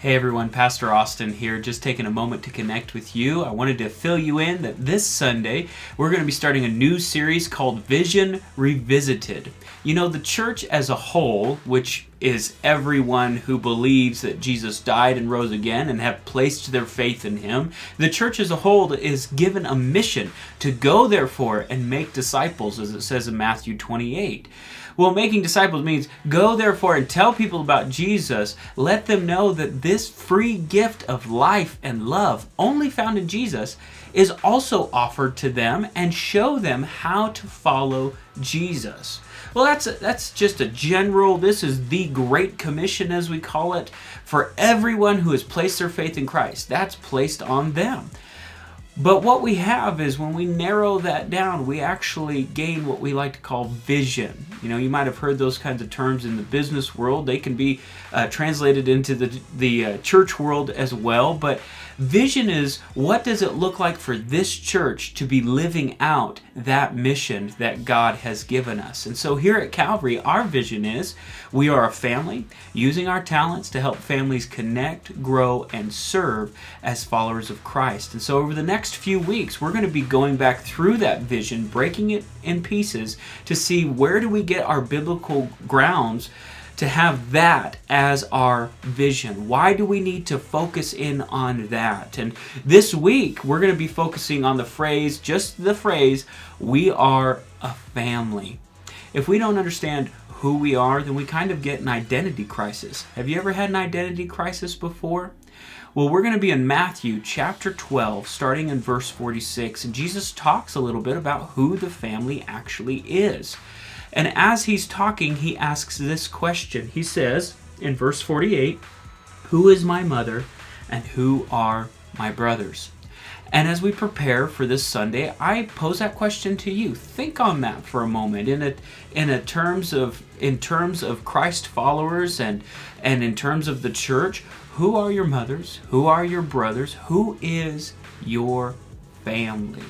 Hey everyone, Pastor Austin here, just taking a moment to connect with you. I wanted to fill you in that this Sunday we're going to be starting a new series called Vision Revisited. You know, the church as a whole, which is everyone who believes that Jesus died and rose again and have placed their faith in Him, the church as a whole is given a mission to go therefore and make disciples, as it says in Matthew 28. Well, making disciples means go therefore and tell people about Jesus. Let them know that this free gift of life and love, only found in Jesus, is also offered to them, and show them how to follow Jesus. Well, that's just a general, this is the Great Commission, as we call it, for everyone who has placed their faith in Christ. That's placed on them. But what we have is when we narrow that down, we actually gain what we like to call vision. You know, you might have heard those kinds of terms in the business world. They can be translated into the church world as well. But vision is, what does it look like for this church to be living out that mission that God has given us? And so here at Calvary, our vision is we are a family using our talents to help families connect, grow, and serve as followers of Christ. And so over the next few weeks, we're going to be going back through that vision, breaking it in pieces to see where do we get our biblical grounds to have that as our vision. Why do we need to focus in on that? And this week, we're going to be focusing on the phrase, just the phrase, we are a family. If we don't understand who we are, then we kind of get an identity crisis. Have you ever had an identity crisis before? Well, we're going to be in Matthew chapter 12, starting in verse 46, and Jesus talks a little bit about who the family actually is. And as he's talking, he asks this question. He says in verse 48, "Who is my mother and who are my brothers?" And as we prepare for this Sunday, I pose that question to you. Think on that for a moment in terms of Christ followers and in terms of the church. Who are your mothers? Who are your brothers? Who is your family?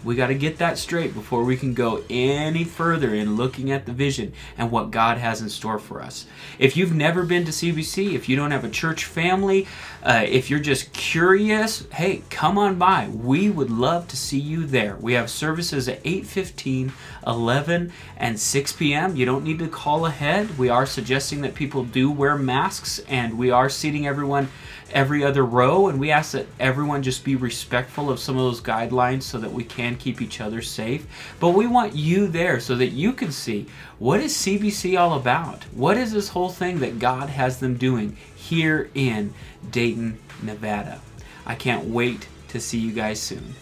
We got to get that straight before we can go any further in looking at the vision and what God has in store for us. If you've never been to CBC, if you don't have a church family, if you're just curious, hey, come on by. We would love to see you there. We have services at 8:15, 11, and 6 p.m. You don't need to call ahead. We are suggesting that people do wear masks, and we are seating everyone every other row, and we ask that everyone just be respectful of some of those guidelines so that we can keep each other safe. But we want you there so that you can see, what is CBC all about? What is this whole thing that God has them doing here in Dayton, Nevada? I can't wait to see you guys soon.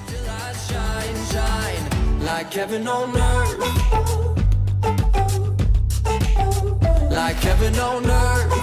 Till I shine like heaven on earth, like heaven on earth.